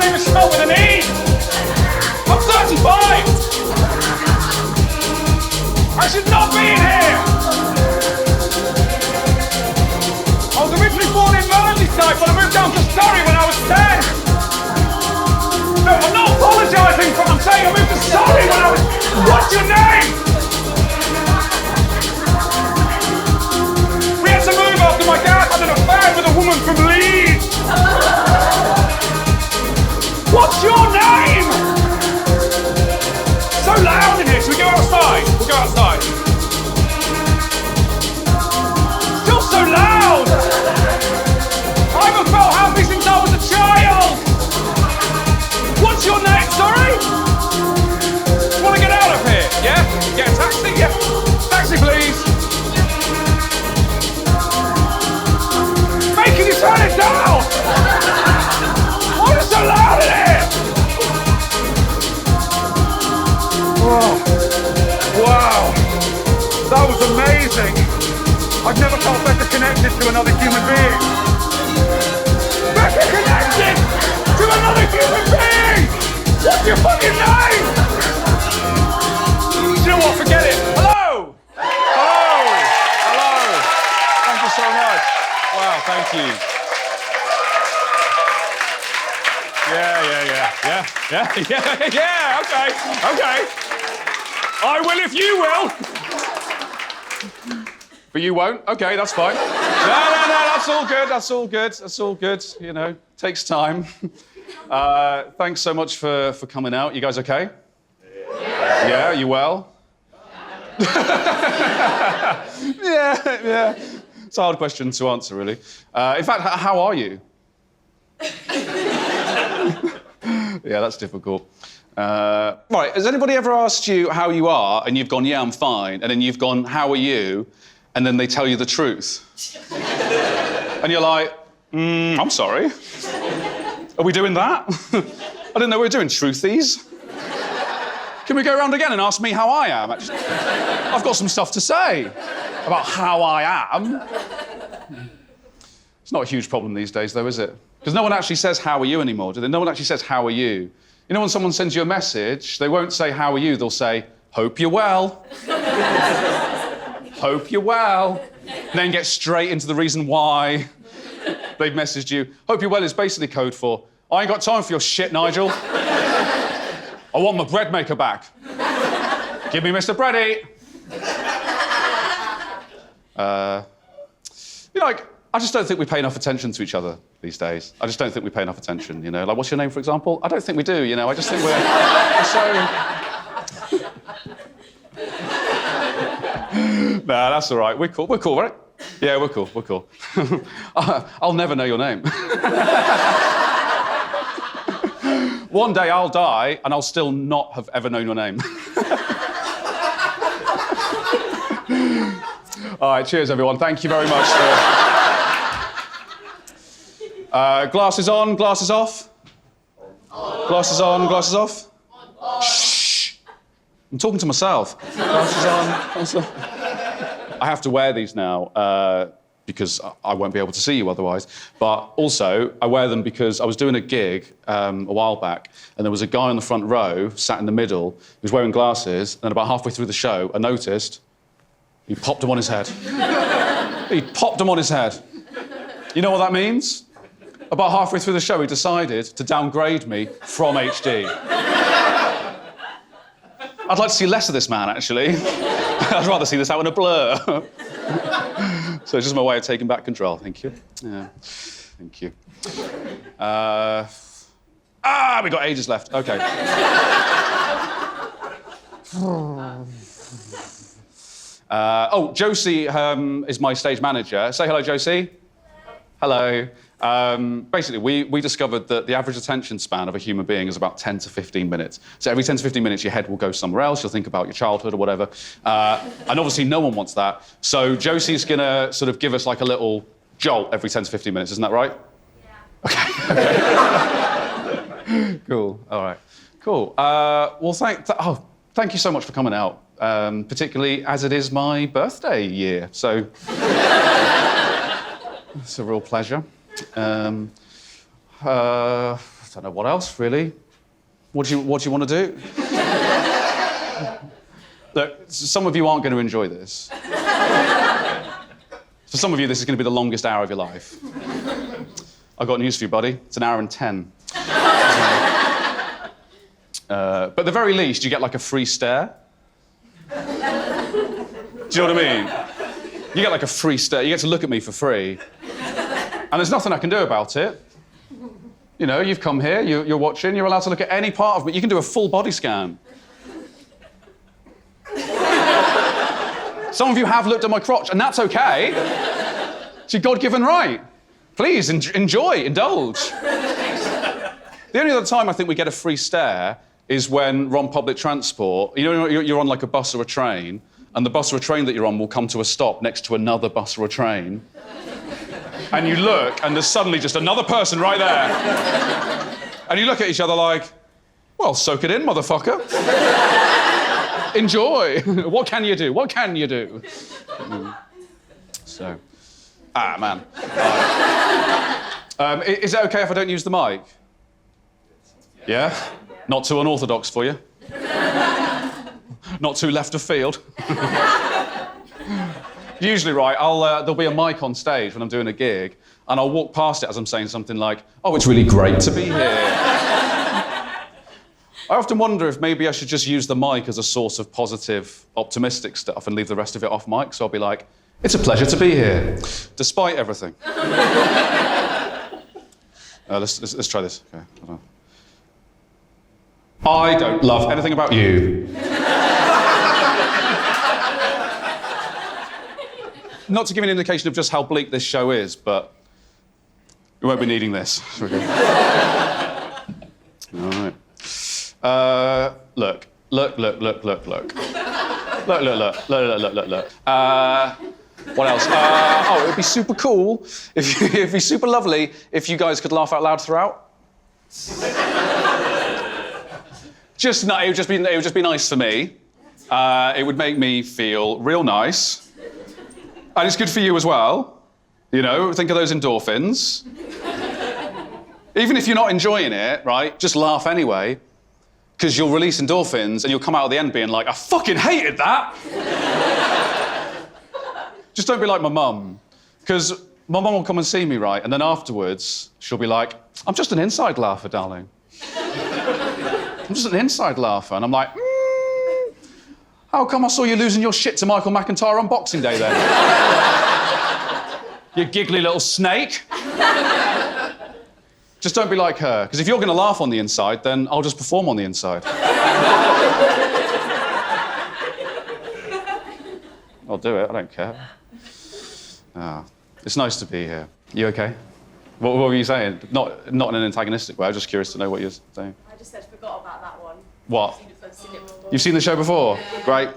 name is spelled with an E. I'm 35. I should not be in here. I was originally born in Merseyside, but I moved down to Surrey when I was 10. No, I'm not apologising for what I'm saying. I moved to Surrey when I was... What's your name? We had to move after my dad had an affair with a woman from Leeds. What's your name? So loud in here. Should we go outside? We'll go outside. Still so loud. I haven't felt happy since I was a child. What's your name? Sorry? Want to get out of here? Yeah? Get a taxi? Yeah. Taxi, please. Hey, can you turn it down? Why is it so loud in here? Oh. Wow. That was amazing. I've never felt better connected to another human being. Better connected to another human being! What's your fucking name? Do you know what? Forget it. Hello! Hello! Hello! Thank you so much. Wow, thank you. Yeah, okay. I will if you will. But you won't? Okay, that's fine. No, that's all good. You know, takes time. Thanks so much for coming out. You guys okay? Yeah, you well? Yeah. It's a hard question to answer, really. In fact, how are you? Yeah, that's difficult. Right, has anybody ever asked you how you are, and you've gone, yeah, I'm fine, and then you've gone, how are you? And then they tell you the truth. And you're like, I'm sorry. Are we doing that? I didn't know we were doing truthies. Can we go around again and ask me how I am, actually? I've got some stuff to say about how I am. It's not a huge problem these days, though, is it? Because no one actually says, how are you anymore, do they? No one actually says, how are you? You know, when someone sends you a message, they won't say, how are you? They'll say, hope you're well. Hope you're well. And then get straight into the reason why they've messaged you. Hope you're well is basically code for, I ain't got time for your shit, Nigel. I want my bread maker back. Give me Mr. Bready. You know, like, I just don't think we pay enough attention to each other these days. I just don't think we pay enough attention, you know? Like, what's your name, for example? I don't think we do, you know? I just think we're so... Nah, that's all right. We're cool, right? Yeah, we're cool. I'll never know your name. One day I'll die and I'll still not have ever known your name. All right, cheers, everyone. Thank you very much for... glasses on, glasses off. Glasses on, glasses off. Shh. I'm talking to myself. Glasses on, glasses off. I have to wear these now because I won't be able to see you otherwise. But also, I wear them because I was doing a gig a while back, and there was a guy on the front row, sat in the middle, who was wearing glasses, and about halfway through the show, I noticed he popped them on his head. He popped them on his head. You know what that means? About halfway through the show, he decided to downgrade me from HD. I'd like to see less of this man, actually. I'd rather see this out in a blur. So it's just my way of taking back control. Thank you. Yeah. Thank you. We got ages left. OK. Josie is my stage manager. Say hello, Josie. Hello. Basically, we discovered that the average attention span of a human being is about 10 to 15 minutes. So every 10 to 15 minutes, your head will go somewhere else. You'll think about your childhood or whatever. And obviously, no one wants that. So Josie's going to sort of give us like a little jolt every 10 to 15 minutes. Isn't that right? Yeah. Okay. Cool. All right. Cool. Well, thank you so much for coming out, particularly as it is my birthday year. So it's a real pleasure. don't know what else, really. What do you want to do? Look, some of you aren't going to enjoy this. For some of you, this is going to be the longest hour of your life. I've got news for you, buddy. It's an hour and 10. But at the very least, you get like a free stare. Do you know what I mean? You get like a free stare. You get to look at me for free. And there's nothing I can do about it. You know, you've come here, you're watching, you're allowed to look at any part of me. You can do a full body scan. Some of you have looked at my crotch, and that's okay. It's your God-given right. Please, enjoy, indulge. The only other time I think we get a free stare is when we're on public transport. You know, you're on like a bus or a train, and the bus or a train that you're on will come to a stop next to another bus or a train. And you look, and there's suddenly just another person right there. And you look at each other like, well, soak it in, motherfucker. Enjoy. What can you do? What can you do? So, man. Is it okay if I don't use the mic? Yeah? Not too unorthodox for you? Not too left of field? Usually, right, there'll be a mic on stage when I'm doing a gig, and I'll walk past it as I'm saying something like, oh, it's really great to be here. I often wonder if maybe I should just use the mic as a source of positive, optimistic stuff and leave the rest of it off mic, so I'll be like, it's a pleasure to be here, despite everything. Let's try this. Okay, hold on. I don't love anything about you. Not to give an indication of just how bleak this show is, but we won't be needing this. All right. Look. What else? Oh, it'd be super cool it'd be super lovely if you guys could laugh out loud throughout. It would just be nice for me. It would make me feel real nice. And it's good for you as well. You know, think of those endorphins. Even if you're not enjoying it, right, just laugh anyway, because you'll release endorphins and you'll come out at the end being like, I fucking hated that. Just don't be like my mum, because my mum will come and see me, right, and then afterwards she'll be like, I'm just an inside laugher, darling. I'm just an inside laugher. And I'm like, how come I saw you losing your shit to Michael McIntyre on Boxing Day then? You giggly little snake. Just don't be like her, because if you're going to laugh on the inside, then I'll just perform on the inside. I'll do it, I don't care. It's nice to be here. You okay? What were you saying? Not in an antagonistic way, I'm just curious to know what you're saying. I just said forgot about that one. What? You've seen the show before? Yeah. Great.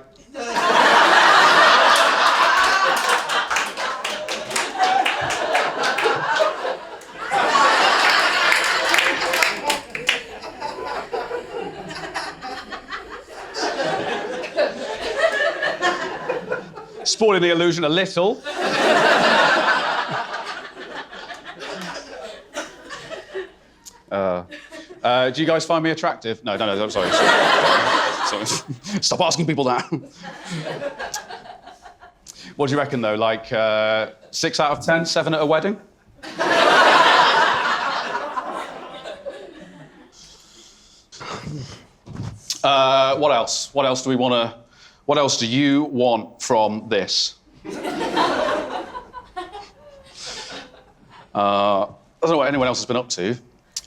Spoiling the illusion a little. Do you guys find me attractive? No, I'm sorry. Sorry. Stop asking people that. What do you reckon, though? Like 6 out of 10, 7 at a wedding? What else? What else do we want to... What else do you want from this? I don't know what anyone else has been up to.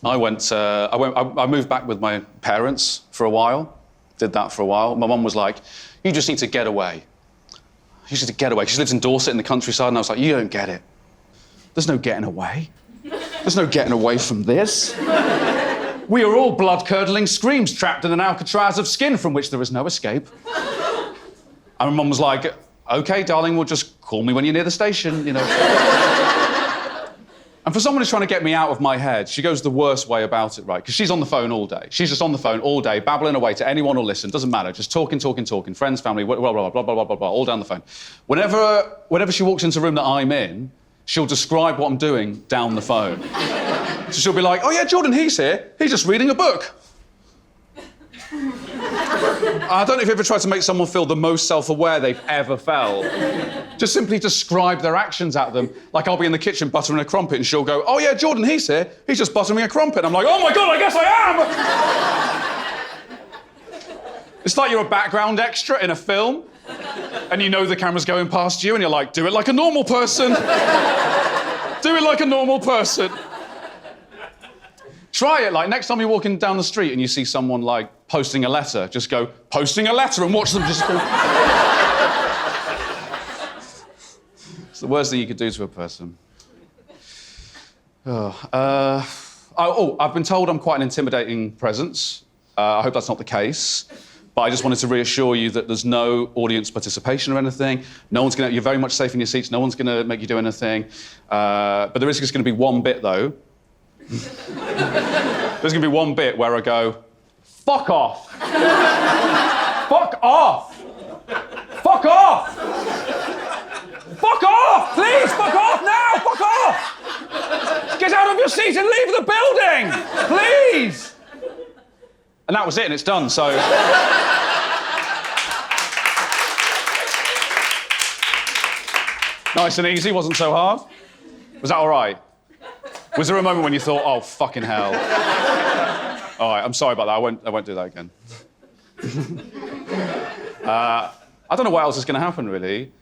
I moved back with my parents for a while. Did that for a while. My mum was like, you just need to get away. You just need to get away. She lives in Dorset in the countryside, and I was like, you don't get it. There's no getting away. There's no getting away from this. We are all blood-curdling screams trapped in an Alcatraz of skin from which there is no escape. And my mum was like, OK, darling, well, just call me when you're near the station, you know. And for someone who's trying to get me out of my head, she goes the worst way about it, right? Because she's on the phone all day. She's just on the phone all day, babbling away to anyone who'll listen. Doesn't matter. Just talking. Friends, family, blah, blah, blah, blah, blah, blah, blah, all down the phone. Whenever she walks into a room that I'm in, she'll describe what I'm doing down the phone. So she'll be like, oh yeah, Jordan, he's here. He's just reading a book. I don't know if you ever tried to make someone feel the most self-aware they've ever felt. Just simply describe their actions at them. Like I'll be in the kitchen buttering a crumpet and she'll go, oh yeah, Jordan, he's here. He's just buttering a crumpet. I'm like, oh my God, I guess I am! It's like you're a background extra in a film and you know the camera's going past you and you're like, do it like a normal person. Do it like a normal person. Try it, like next time you're walking down the street and you see someone like posting a letter, just go, posting a letter, and watch them just go. It's the worst thing you could do to a person. I've been told I'm quite an intimidating presence. I hope that's not the case. But I just wanted to reassure you that there's no audience participation or anything. You're very much safe in your seats. No one's gonna make you do anything. But there is just gonna be one bit though. There's gonna be one bit where I go, fuck off. Fuck off. Fuck off. Fuck off, please, fuck off now, fuck off. Get out of your seat and leave the building, please. And that was it, and it's done, so. Nice and easy, wasn't so hard. Was that all right? Was there a moment when you thought, oh, fucking hell? All right, I'm sorry about that. I won't do that again. I don't know what else is going to happen, really.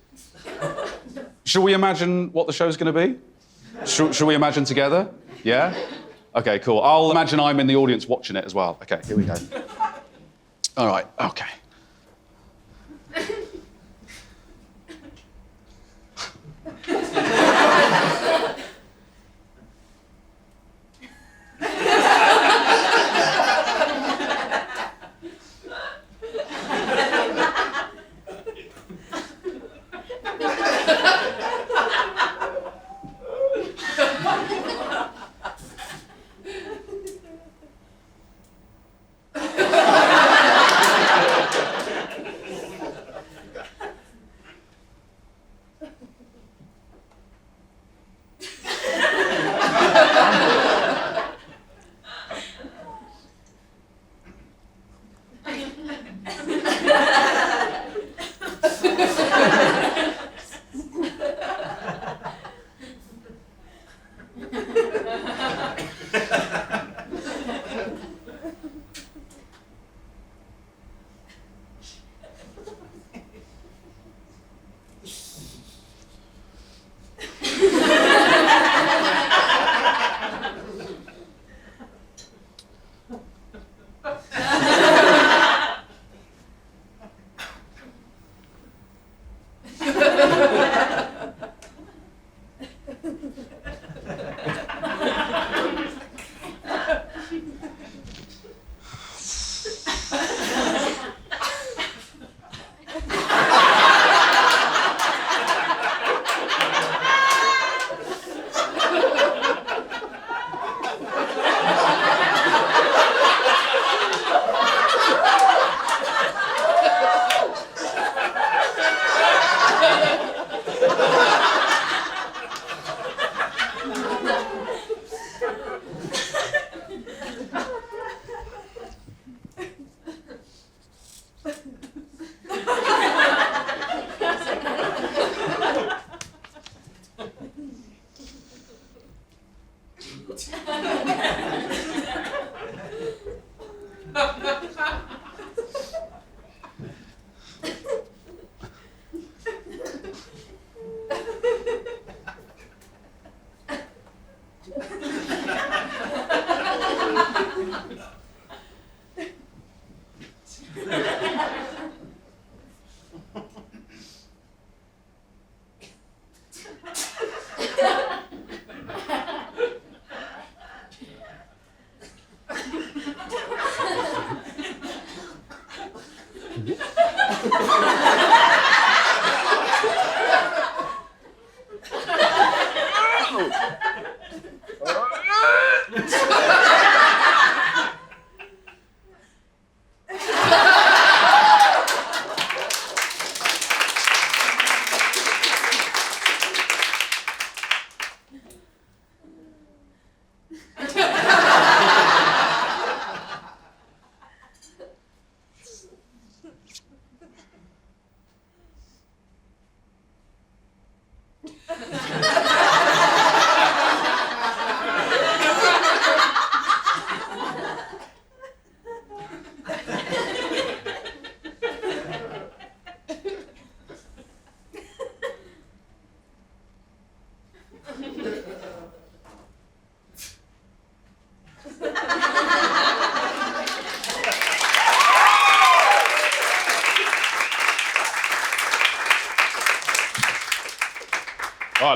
Shall we imagine what the show's going to be? Shall we imagine together? Yeah? OK, cool. I'll imagine I'm in the audience watching it as well. OK, here we go. All right, OK.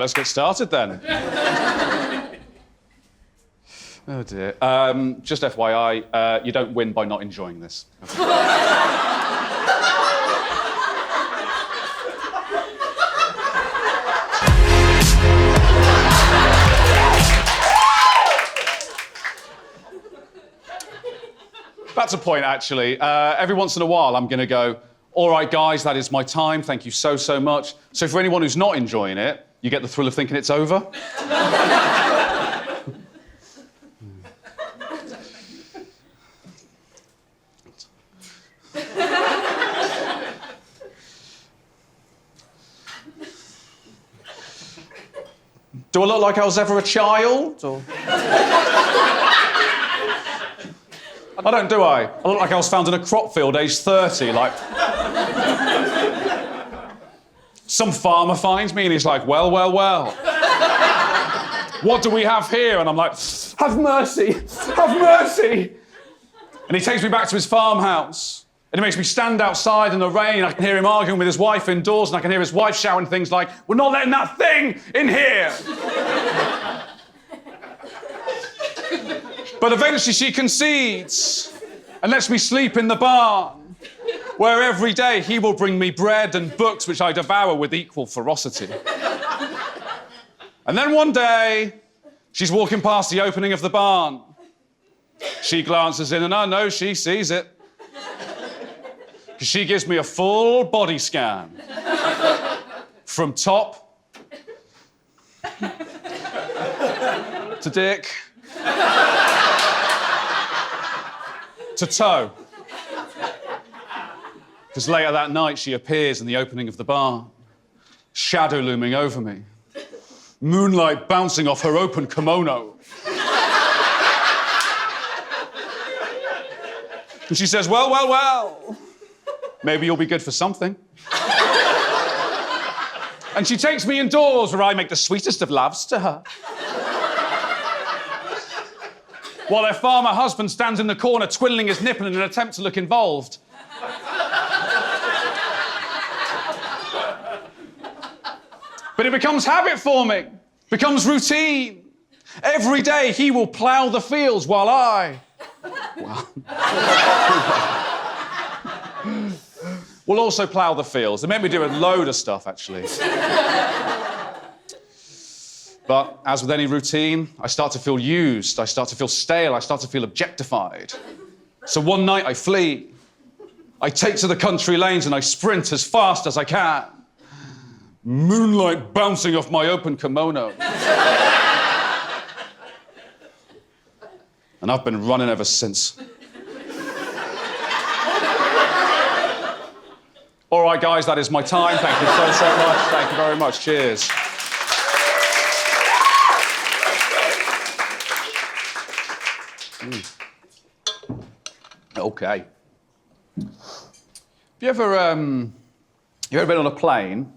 right, let's get started then. Oh dear. Just FYI, you don't win by not enjoying this. That's a point, actually. Every once in a while, I'm going to go, all right, guys, that is my time. Thank you so, so much. So for anyone who's not enjoying it, you get the thrill of thinking it's over. Do I look like I was ever a child? Or... I don't, do I? I look like I was found in a crop field, aged 30, like... Some farmer finds me and he's like, well, well, well. What do we have here? And I'm like, have mercy, have mercy. And he takes me back to his farmhouse. And he makes me stand outside in the rain. I can hear him arguing with his wife indoors, and I can hear his wife shouting things like, we're not letting that thing in here. But eventually she concedes and lets me sleep in the barn, where every day he will bring me bread and books which I devour with equal ferocity. And then one day, she's walking past the opening of the barn. She glances in and I know she sees it. Because she gives me a full body scan. From top to dick to toe. Because later that night she appears in the opening of the barn, shadow looming over me, moonlight bouncing off her open kimono. And she says, well, well, well, maybe you'll be good for something. And she takes me indoors where I make the sweetest of loves to her. While her farmer husband stands in the corner twiddling his nipple in an attempt to look involved. But it becomes habit forming, becomes routine. Every day he will plough the fields while I... will also plough the fields. They make me do a load of stuff, actually. But as with any routine, I start to feel used, I start to feel stale, I start to feel objectified. So one night I flee. I take to the country lanes and I sprint as fast as I can. Moonlight bouncing off my open kimono. And I've been running ever since. All right, guys, that is my time. Thank you so, so much. Thank you very much. Cheers. Okay. Have you ever been on a plane?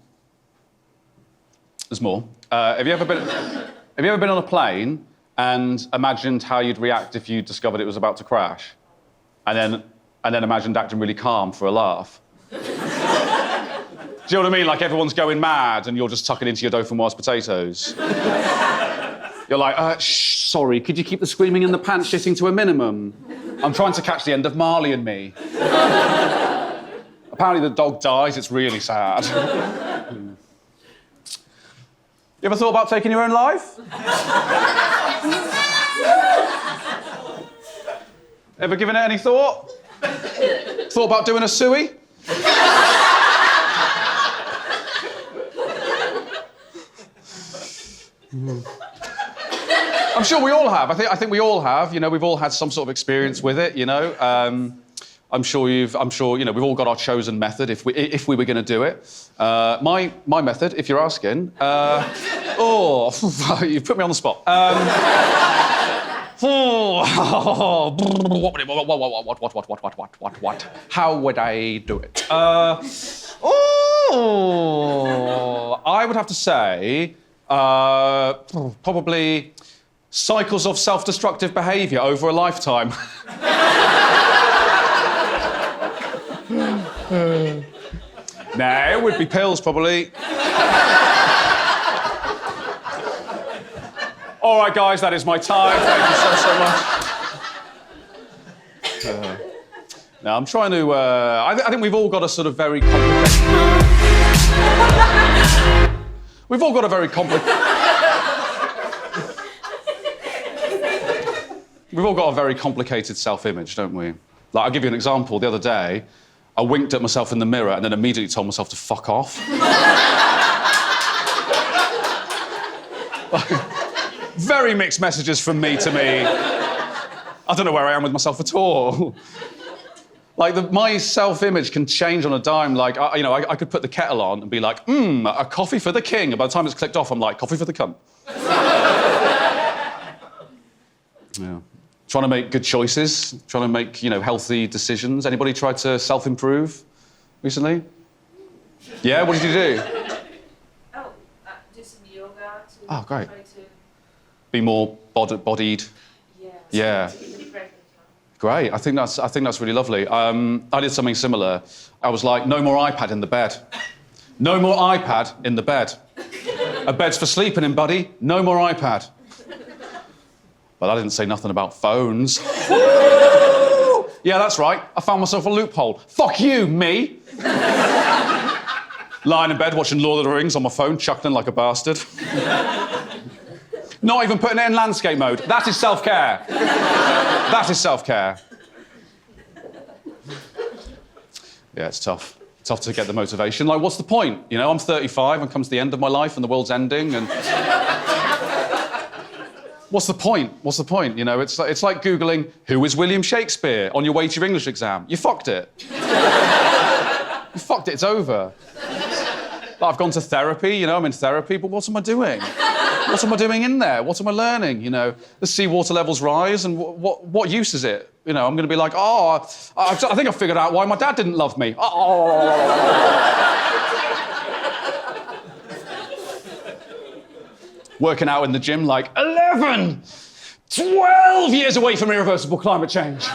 There's more. Have you ever been on a plane and imagined how you'd react if you discovered it was about to crash, and then imagined acting really calm for a laugh? Do you know what I mean? Like everyone's going mad and you're just tucking into your Dauphinoise potatoes. You're like, sorry, could you keep the screaming and the pants shitting to a minimum? I'm trying to catch the end of Marley and Me. Apparently the dog dies, it's really sad. You ever thought about taking your own life? Ever given it any thought? Thought about doing a suey? I'm sure we all have. I think we all have. You know, we've all had some sort of experience with it. You know, I'm sure you know we've all got our chosen method if we were going to do it. My method, if you're asking. You've put me on the spot. What? How would I do it? I would have to say probably cycles of self-destructive behaviour over a lifetime. No, it would be pills, probably. All right, guys, that is my time. Thank you so much. Now, I'm trying to... I think we've all got a sort of very complicated... We've all got a very complicated... We've all got a very complicated self-image, don't we? Like, I'll give you an example. The other day, I winked at myself in the mirror and then immediately told myself to fuck off. Very mixed messages from me to me. I don't know where I am with myself at all. Like, my self-image can change on a dime. Like, I could put the kettle on and be like, a coffee for the king. And by the time it's clicked off, I'm like, coffee for the cunt. Yeah. Trying to make good choices, trying to make, healthy decisions. Anybody tried to self-improve recently? Yeah, what did you do? Do some yoga to great. try to... Be more bodied. Yeah. Yeah. Great. I think that's really lovely. I did something similar. I was like, no more iPad in the bed. No more iPad in the bed. A bed's for sleeping in, buddy. No more iPad. But I didn't say nothing about phones. Yeah, that's right. I found myself a loophole. Fuck you, me. Lying in bed watching Lord of the Rings on my phone, chuckling like a bastard. Not even putting it in landscape mode. That is self-care. That is self-care. Yeah, it's tough. Tough to get the motivation. Like, what's the point? I'm 35 and comes the end of my life and the world's ending and... What's the point? What's the point? It's like Googling, who is William Shakespeare on your way to your English exam. You fucked it. You fucked it, it's over. I've gone to therapy, I'm in therapy, but what am I doing? What am I doing in there? What am I learning? The seawater levels rise, and what use is it? I'm going to be like, I think I figured out why my dad didn't love me. Working out in the gym like 11, 12 years away from irreversible climate change.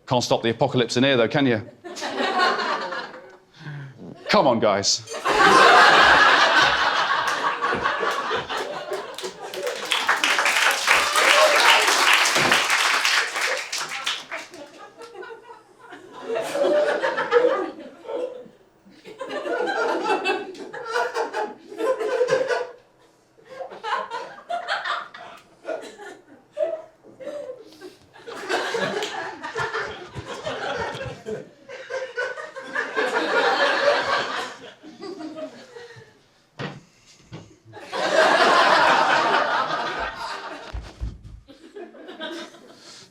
Can't stop the apocalypse in here, though, can you? Come on, guys.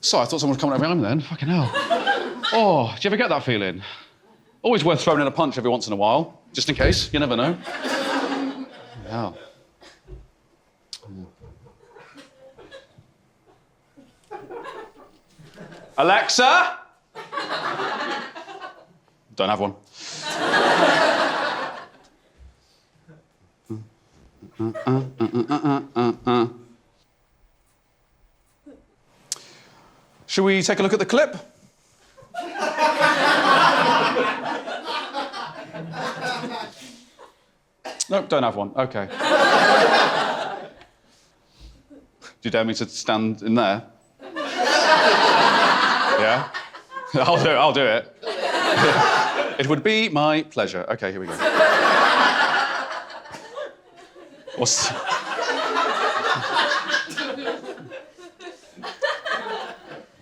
So I thought someone was coming up behind me then. Fucking hell. Oh, do you ever get that feeling? Always worth throwing in a punch every once in a while, just in case. You never know. Yeah. Alexa? Don't have one. Shall we take a look at the clip? Nope, don't have one. OK. Do you dare me to stand in there? Yeah? I'll do it. It would be my pleasure. OK, here we go. What's...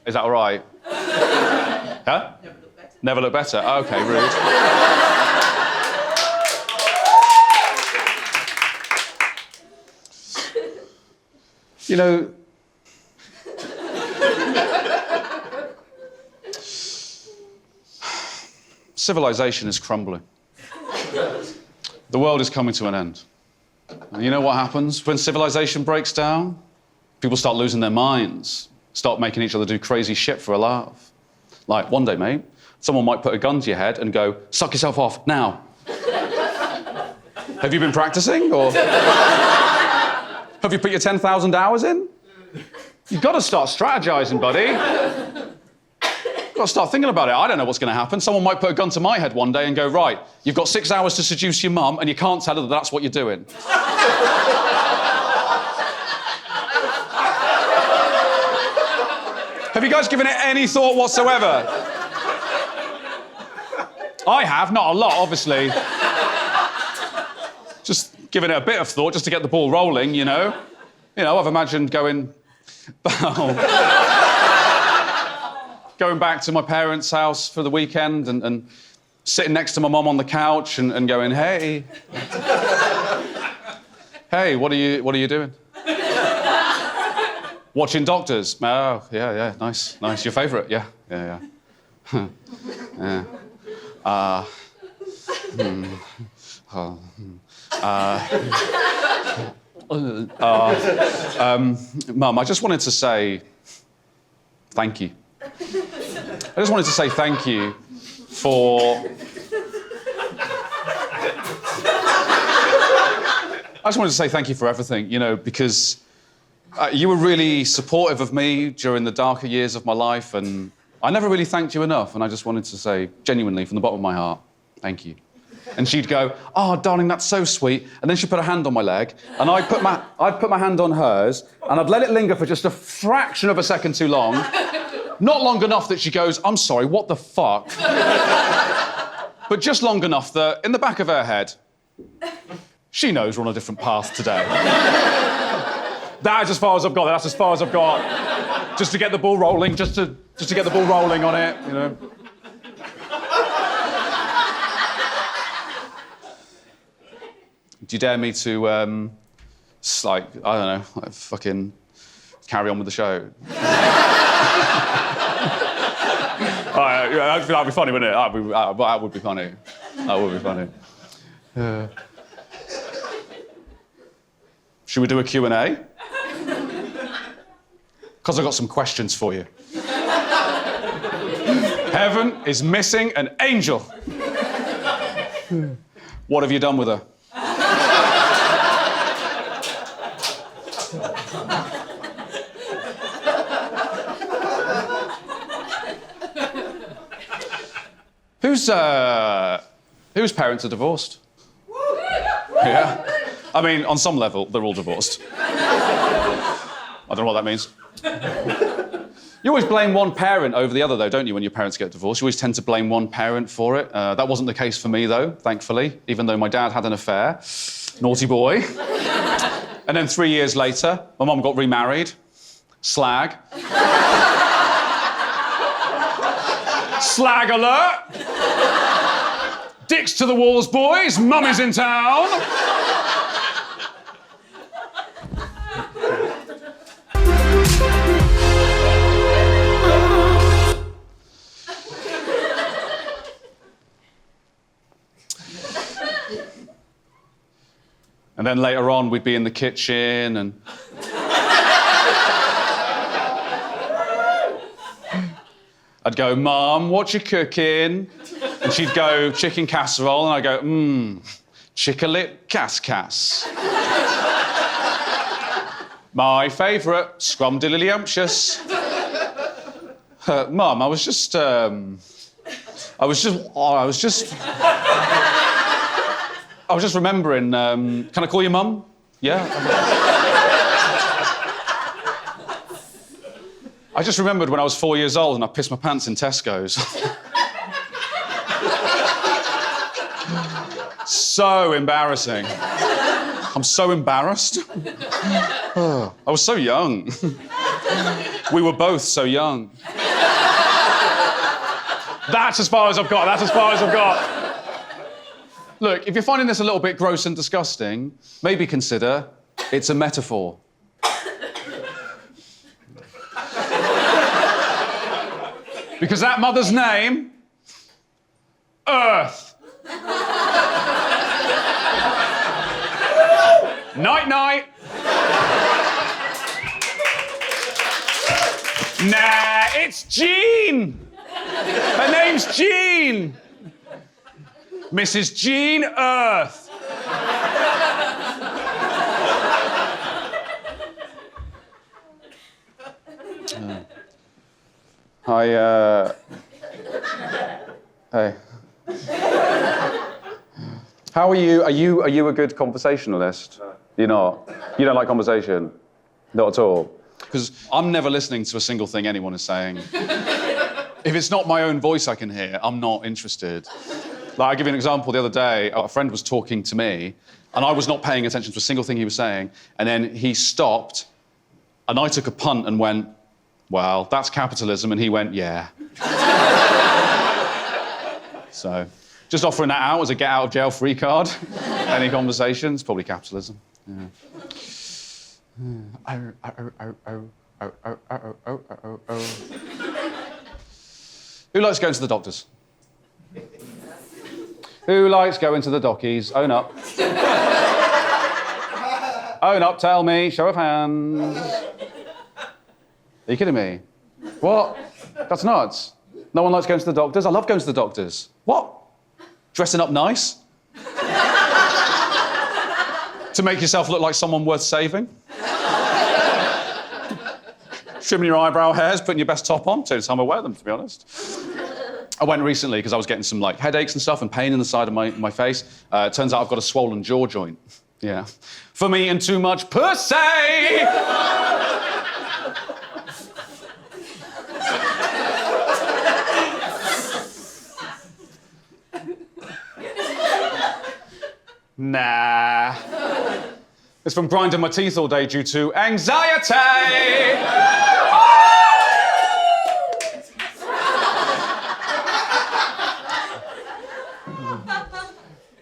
Is that all right? Huh? Never look better. Never look better? OK, rude. Civilization is crumbling. The world is coming to an end. And you know what happens when civilization breaks down? People start losing their minds. Start making each other do crazy shit for a laugh. Like, one day, mate, someone might put a gun to your head and go, suck yourself off, now. Have you been practicing, or... Have you put your 10,000 hours in? You've got to start strategizing, buddy. Got to start thinking about it. I don't know what's going to happen. Someone might put a gun to my head one day and go, right, you've got 6 hours to seduce your mum and you can't tell her that that's what you're doing. Have you guys given it any thought whatsoever? I have, not a lot, obviously. Just giving it a bit of thought just to get the ball rolling, you know. You know, I've imagined going back to my parents' house for the weekend and sitting next to my mum on the couch and going, hey. Hey, what are you doing? Watching Doctors. Oh, yeah, nice. Your favourite? Yeah. Yeah. Mum, I just wanted to say thank you. I just wanted to say thank you for... I just wanted to say thank you for everything, you know, because you were really supportive of me during the darker years of my life, and I never really thanked you enough, and I just wanted to say, genuinely, from the bottom of my heart, thank you. And she'd go, oh, darling, that's so sweet. And then she'd put her hand on my leg, and I'd put my hand on hers, and I'd let it linger for just a fraction of a second too long. Not long enough that she goes, I'm sorry, what the fuck? But just long enough that, in the back of her head, she knows we're on a different path today. That's as far as I've got. That's as far as I've got. Just to get the ball rolling, just to get the ball rolling on it, you know. Do you dare me to, I don't know, fucking carry on with the show? That'd be funny, wouldn't it? That would be funny. That would be funny. Should we do a Q&A? Because I've got some questions for you. Heaven is missing an angel. What have you done with her? Whose parents are divorced? Yeah. I mean, on some level, they're all divorced. I don't know what that means. You always blame one parent over the other, though, don't you, when your parents get divorced? You always tend to blame one parent for it. That wasn't the case for me, though, thankfully, even though my dad had an affair. Naughty boy. And then 3 years later, my mum got remarried. Slag. Slag alert! Dicks to the walls, boys. Mum is in town. And then later on, we'd be in the kitchen and... I'd go, Mum, what you cooking? And she'd go, chicken casserole, and I'd go, chickalit cas-cas. My favourite, scrumdiddlyumptious. Mum, I was just remembering, can I call you Mum? Yeah? I just remembered when I was 4 years old and I pissed my pants in Tesco's. So embarrassing. I'm so embarrassed. I was so young. We were both so young. That's as far as I've got. That's as far as I've got. Look, if you're finding this a little bit gross and disgusting, maybe consider it's a metaphor. Because that mother's name, Earth. Night-night. Nah, it's Jean. Her name's Jean. Mrs. Jean Earth. Hey. How are you? Are you a good conversationalist? No. You're not? You don't like conversation? Not at all? Because I'm never listening to a single thing anyone is saying. If it's not my own voice I can hear, I'm not interested. Like, I'll give you an example. The other day, a friend was talking to me, and I was not paying attention to a single thing he was saying, and then he stopped, and I took a punt and went, well, that's capitalism, and he went, yeah. So, just offering that out as a get-out-of-jail-free card. Any conversations? Probably capitalism. Yeah. Who likes going to the doctors? Who likes going to the dockies? Own up. Own up, tell me, show of hands. Are you kidding me? What? That's nuts. No one likes going to the doctors? I love going to the doctors. What? Dressing up nice? To make yourself look like someone worth saving? Trimming your eyebrow hairs, putting your best top on. It's the only time I wear them, to be honest. I went recently because I was getting some like headaches and stuff and pain in the side of my face. Turns out I've got a swollen jaw joint. Yeah. From eating too much pussy! Nah. It's from grinding my teeth all day due to anxiety!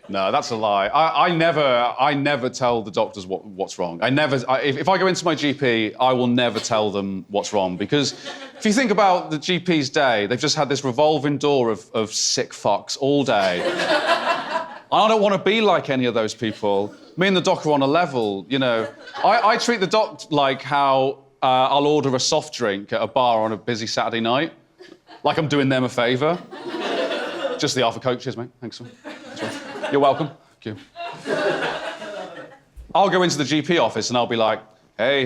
No, that's a lie. I never tell the doctors what's wrong. If I go into my GP, I will never tell them what's wrong, because if you think about the GP's day, they've just had this revolving door of sick fucks all day. I don't want to be like any of those people. Me and the doc are on a level, you know. I treat the doc like how I'll order a soft drink at a bar on a busy Saturday night. Like I'm doing them a favour. Just the Alpha Coke, cheers, mate. Thanks. You're welcome. Thank you. I'll go into the GP office and I'll be like, hey.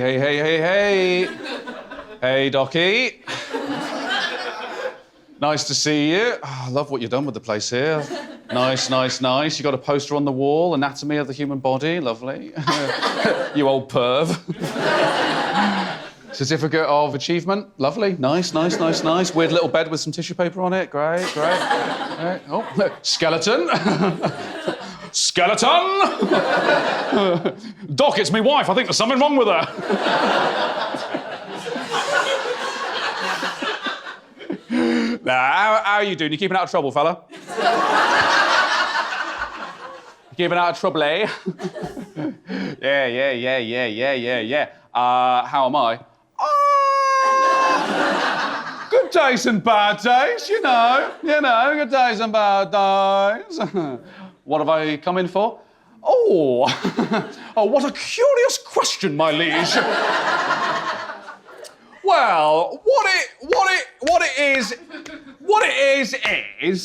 Hey, docie. Nice to see you. Oh, I love what you've done with the place here. Nice. You got a poster on the wall, anatomy of the human body, lovely. You old perv. Certificate of achievement, lovely. Nice. Weird little bed with some tissue paper on it, great. Oh, skeleton. Skeleton! Doc, it's me wife. I think there's something wrong with her. Nah, how are you doing? You keeping out of trouble, fella? You keeping out of trouble, eh? Yeah. How am I? Good days and bad days, you know, good days and bad days. What have I come in for? Oh, what a curious question, my liege. Well, what it is what it is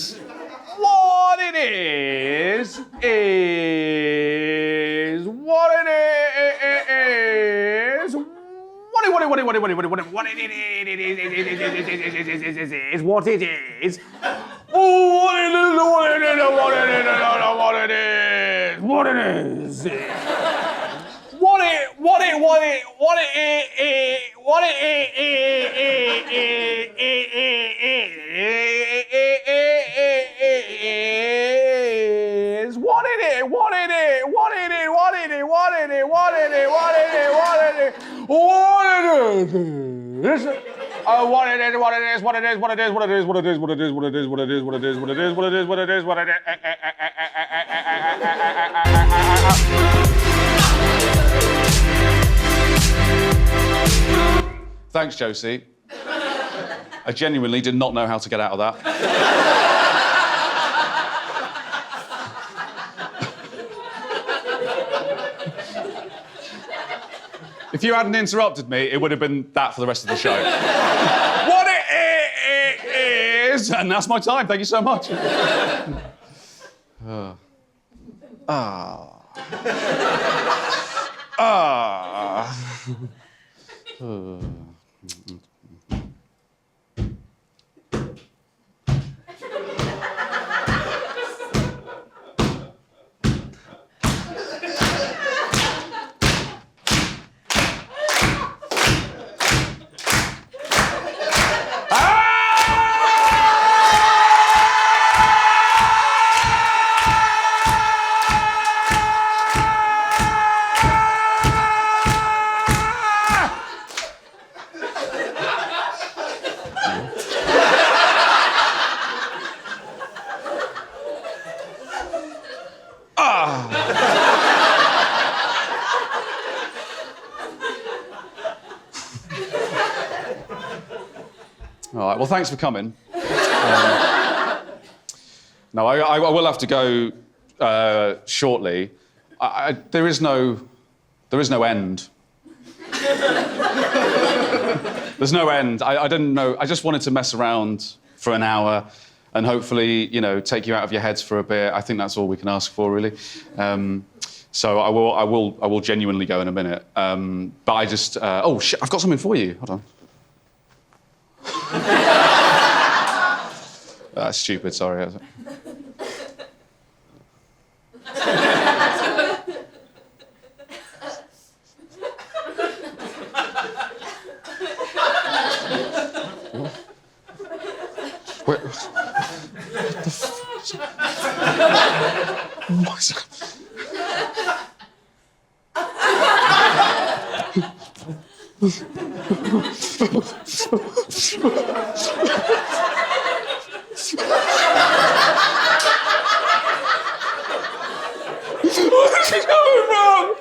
Thanks, Josie. I genuinely did not know how to get out of that. If you hadn't interrupted me, it would have been that for the rest of the show. What it is, and that's my time. Thank you so much. All right, well, thanks for coming. No, I will have to go shortly. There is no end. There's no end. I didn't know. I just wanted to mess around for an hour and hopefully, you know, take you out of your heads for a bit. I think that's all we can ask for, really. So I will genuinely go in a minute. But I just... oh, shit, I've got something for you. Hold on. That's stupid, sorry. Wait. What the f... What is going wrong?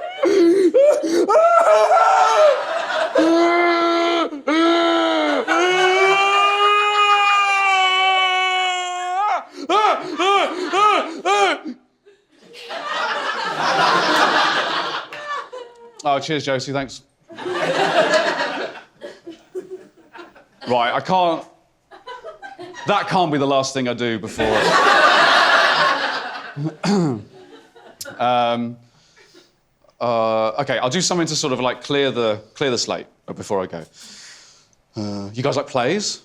Oh, cheers, Josie, thanks. Right, I can't... That can't be the last thing I do before... okay, I'll do something to sort of like clear the slate before I go. You guys like plays?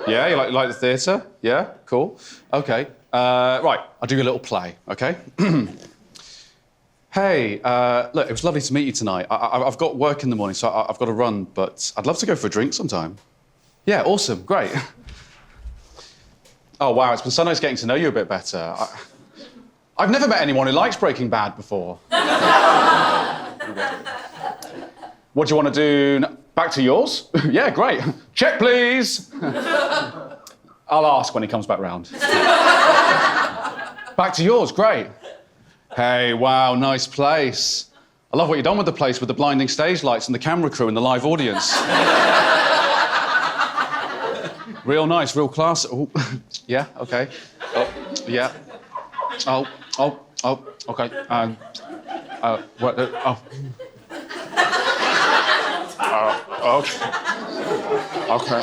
Yeah, you like the theatre? Yeah, cool. Okay, right, I'll do a little play, okay? Hey, look, it was lovely to meet you tonight. I've got work in the morning, so I've got to run, but I'd love to go for a drink sometime. Yeah, awesome, great. Oh, wow, it's been so nice getting to know you a bit better. I've never met anyone who likes Breaking Bad before. What do you want to do? Back to yours? Yeah, great. Check, please. I'll ask when he comes back round. Back to yours, great. Hey, wow, nice place. I love what you've done with the place, with the blinding stage lights and the camera crew and the live audience. Real nice, real class. Ooh. Yeah, okay. Oh, yeah. Oh, okay. What? Oh. Okay. Okay.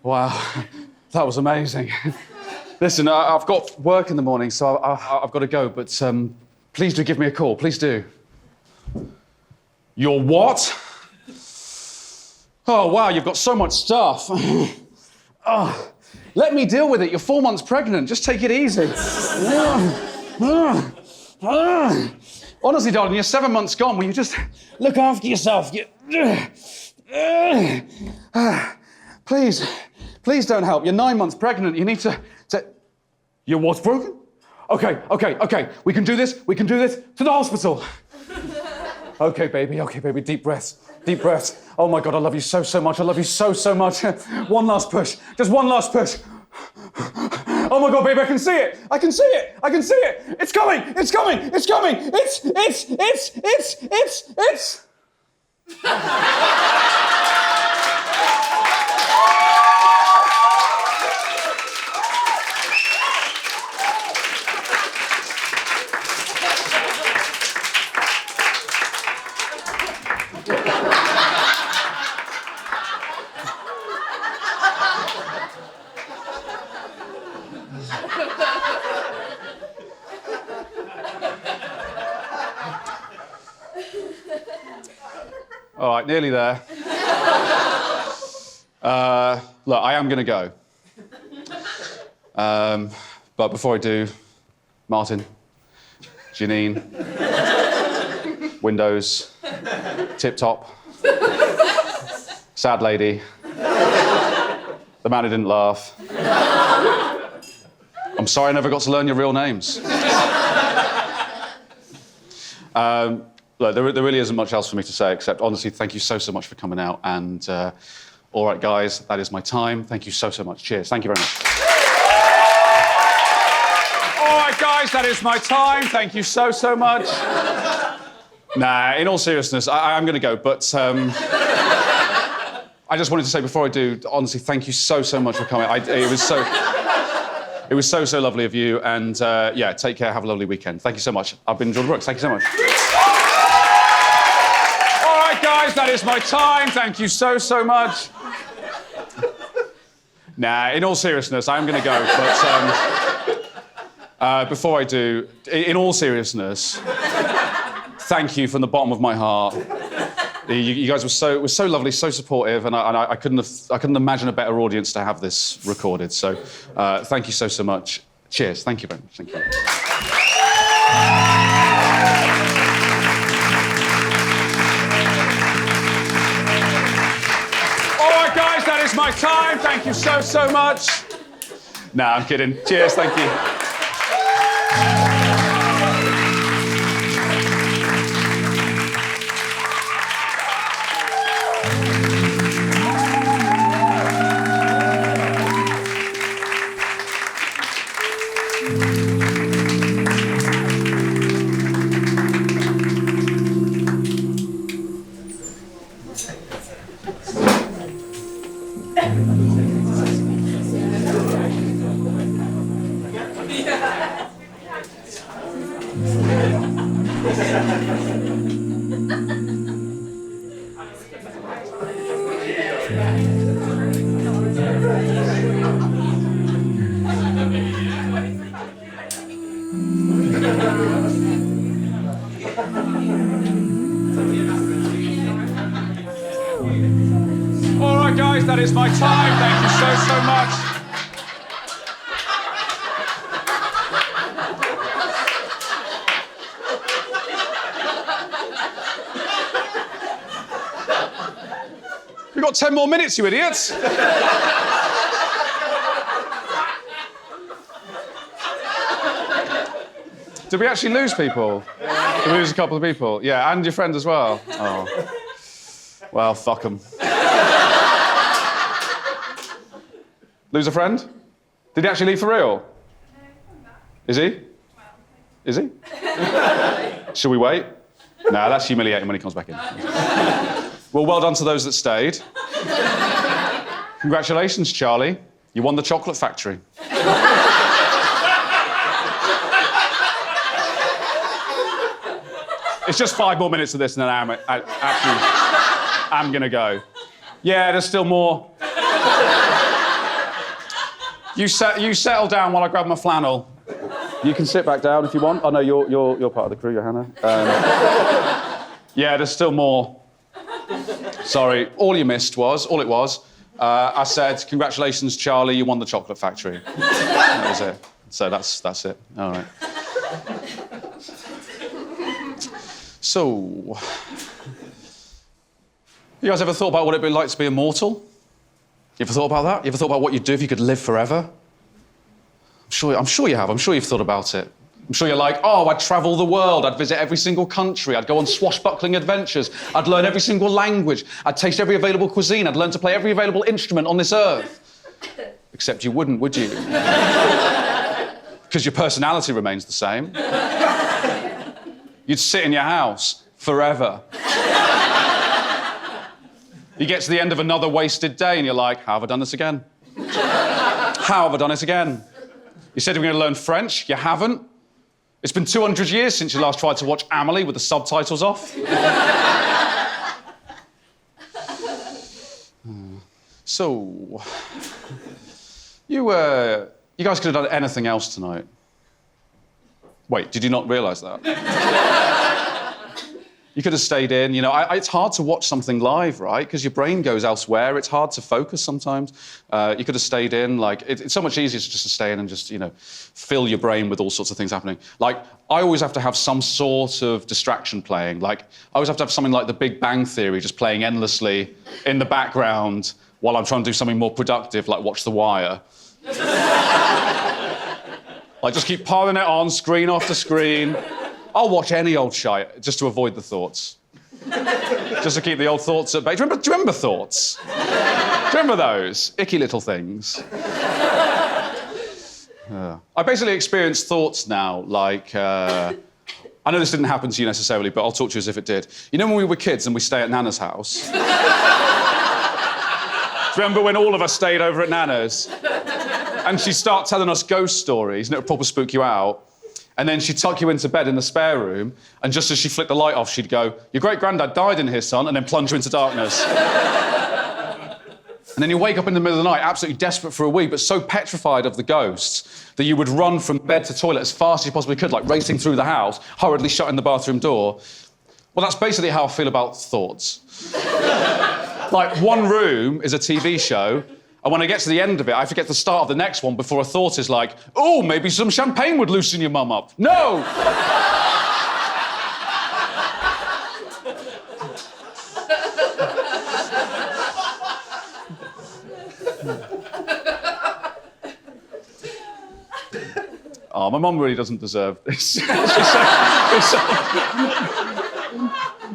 Wow, that was amazing. Listen, I've got work in the morning, so I've got to go, but please do give me a call, please do. Your what? Oh, wow, you've got so much stuff. Oh, let me deal with it. You're 4 months pregnant. Just take it easy. Honestly, darling, you're 7 months gone. Will you just look after yourself? Please don't help. You're 9 months pregnant. You need to... Your what's broken? Okay. We can do this. To the hospital. Okay, baby. Deep breaths. Oh, my God, I love you so much. I love you so much. One last push. Just one last push. Oh, my God, baby, I can see it. It's coming. It's... All right, nearly there. Look, I am going to go. But before I do, Martin, Janine, Windows, Tip Top, Sad Lady, the man who didn't laugh. I'm sorry I never got to learn your real names. Look, there really isn't much else for me to say, except honestly, thank you so much for coming out. And all right, guys, that is my time. Thank you so much. Cheers. Thank you very much. All right, guys, that is my time. Thank you so much. Nah, in all seriousness, I am going to go, but I just wanted to say before I do, honestly, thank you so much for coming. It was so lovely of you, and yeah, take care, have a lovely weekend. Thank you so much. I've been Jordan Brookes. Thank you so much. All right, guys, that is my time. Thank you so much. Nah, in all seriousness, I am going to go, but before I do, in all seriousness, thank you from the bottom of my heart. You guys were so lovely, so supportive, and I couldn't imagine a better audience to have this recorded. So, thank you so much. Cheers. Thank you very much. Thank you. All right, guys, that is my time. Thank you so much. Nah, I'm kidding. Cheers. Thank you. All right, guys, that is my time. Thank you so much. We've got 10 more minutes, you idiots. Did we actually lose people? Did we lose a couple of people? Yeah, and your friend as well. Oh. Well, fuck them. Lose a friend? Did he actually leave for real? Is he? Is he? Should we wait? Nah, that's humiliating when he comes back in. Well, well done to those that stayed. Congratulations, Charlie. You won the chocolate factory. It's just 5 more minutes of this, and then I'm gonna go. Yeah, there's still more. You settle down while I grab my flannel. You can sit back down if you want. Oh no, you're part of the crew, Johanna. Yeah, there's still more. Sorry, all it was, I said, congratulations, Charlie, you won the chocolate factory. That was it. So that's it. All right. So, you guys ever thought about what it'd be like to be immortal? You ever thought about that? You ever thought about what you'd do if you could live forever? I'm sure you have. I'm sure you've thought about it. I'm sure you're like, oh, I'd travel the world. I'd visit every single country. I'd go on swashbuckling adventures. I'd learn every single language. I'd taste every available cuisine. I'd learn to play every available instrument on this earth. Except you wouldn't, would you? Because your personality remains the same. You'd sit in your house forever. You get to the end of another wasted day and you're like, how have I done this again? How have I done this again? You said you were going to learn French. You haven't. It's been 200 years since you last tried to watch Amelie with the subtitles off. So, you guys could have done anything else tonight. Wait, did you not realise that? You could have stayed in, you know. It's hard to watch something live, right? Because your brain goes elsewhere. It's hard to focus sometimes. You could have stayed in. Like, it's so much easier just to stay in and just, you know, fill your brain with all sorts of things happening. Like, I always have to have some sort of distraction playing. Like, I always have to have something like The Big Bang Theory just playing endlessly in the background while I'm trying to do something more productive, like watch The Wire. Like, just keep piling it on, screen after screen. I'll watch any old shite just to avoid the thoughts. Just to keep the old thoughts at bay. Do you remember thoughts? Do you remember those? Icky little things. I basically experience thoughts now, like... I know this didn't happen to you necessarily, but I'll talk to you as if it did. You know when we were kids and we stay at Nana's house? Do you remember when all of us stayed over at Nana's? And she'd start telling us ghost stories, and it would probably spook you out. And then she'd tuck you into bed in the spare room, and just as she flicked the light off, she'd go, "Your great-granddad died in here, son," and then plunge you into darkness. And then you wake up in the middle of the night, absolutely desperate for a wee, but so petrified of the ghosts that you would run from bed to toilet as fast as you possibly could, like racing through the house, hurriedly shutting the bathroom door. Well, that's basically how I feel about thoughts. Like, one room is a TV show, and when I get to the end of it, I forget the start of the next one before a thought is like, "Oh, maybe some champagne would loosen your mum up." No! Oh, my mum really doesn't deserve this.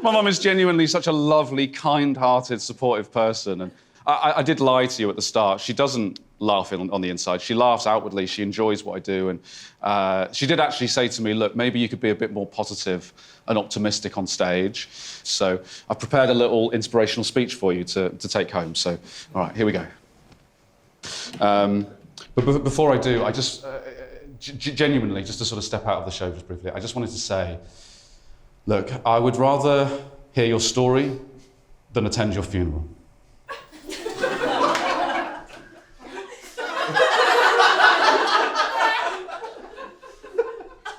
My mum is genuinely such a lovely, kind-hearted, supportive person, and I did lie to you at the start. She doesn't laugh on the inside. She laughs outwardly. She enjoys what I do. And she did actually say to me, "Look, maybe you could be a bit more positive and optimistic on stage." So I've prepared a little inspirational speech for you to take home. So, all right, here we go. But before I do, I just, genuinely, just to sort of step out of the show just briefly, I just wanted to say, look, I would rather hear your story than attend your funeral.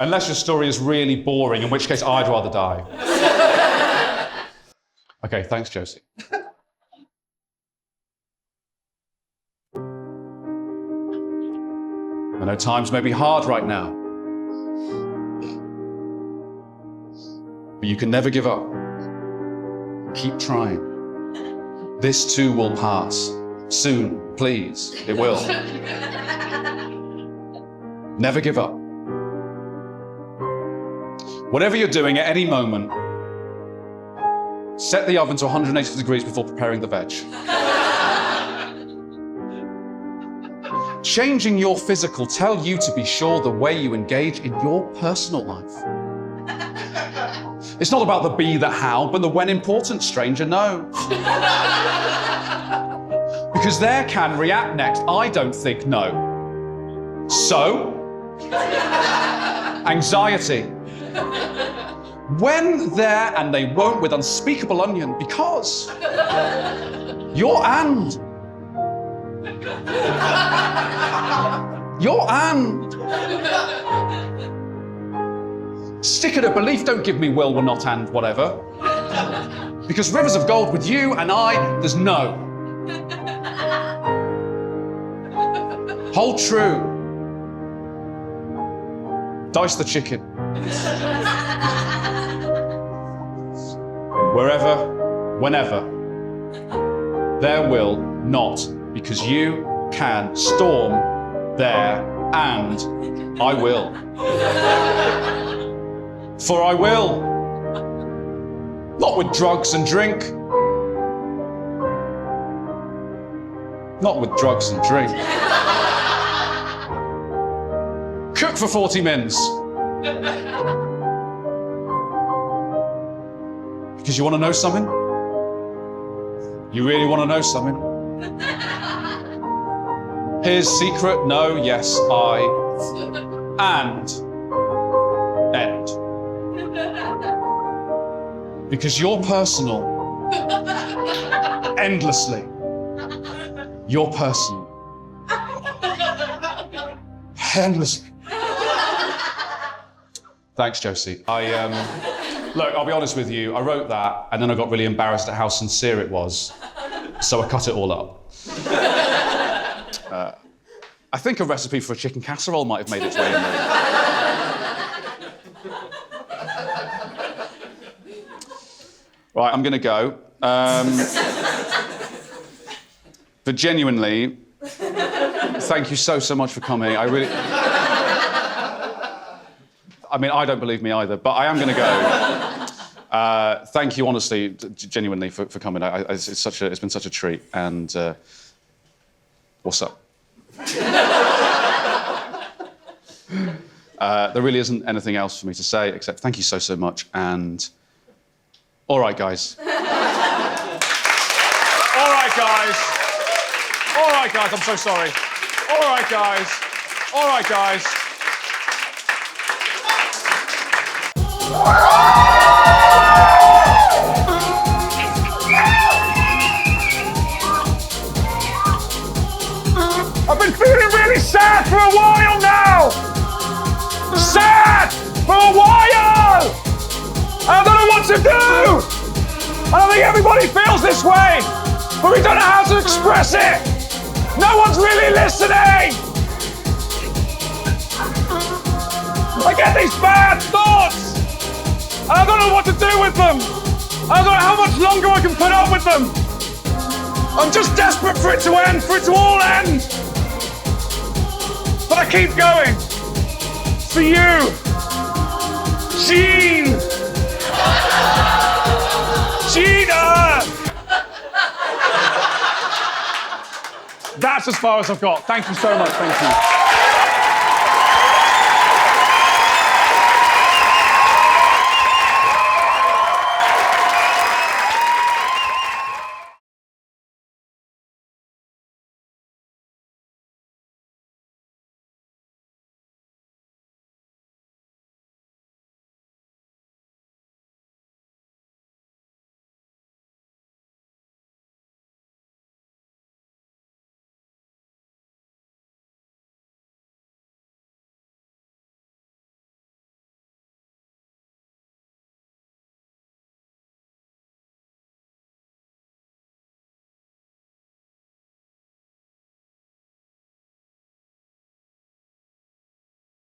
Unless your story is really boring, in which case I'd rather die. Okay, thanks, Josie. I know times may be hard right now, but you can never give up. Keep trying. This too will pass. Soon, please, it will. Never give up. Whatever you're doing at any moment, set the oven to 180 degrees before preparing the veg. Changing your physical tell you to be sure the way you engage in your personal life. It's not about the be, the how, but the when important, stranger knows. Because there can react next, I don't think no. So, anxiety. When, there, and they won't with unspeakable onion, because you're and. You're and. Stick at a belief, don't give me will not, and whatever. Because rivers of gold with you and I, there's no. Hold true. Dice the chicken. Wherever, whenever, there will not, because you can storm there, and I will. For I will. Not with drugs and drink. Not with drugs and drink. Cook for 40 mins. Because you want to know something? You really want to know something? Here's secret, no, yes, I, and end. Because you're personal. Endlessly. You're personal. Endlessly. Thanks, Josie. Look, I'll be honest with you. I wrote that, and then I got really embarrassed at how sincere it was, so I cut it all up. I think a recipe for a chicken casserole might have made its way in there. Right, I'm going to go. But genuinely, thank you so much for coming. I mean, I don't believe me either, but I am going to go. Thank you, honestly, genuinely, for coming. It's been such a treat. And what's up? There really isn't anything else for me to say except thank you so much. And all right, guys. All right, guys. All right, guys. I'm so sorry. All right, guys. All right, guys. I've been feeling really sad for a while now! Sad for a while! I don't know what to do! I don't think everybody feels this way, but we don't know how to express it! No one's really listening! I get these bad thoughts, and I don't know what to do with them! I don't know how much longer I can put up with them! I'm just desperate for it to end, for it to all end! But I keep going. For you. Gene. Gina. That's as far as I've got. Thank you so much. Thank you.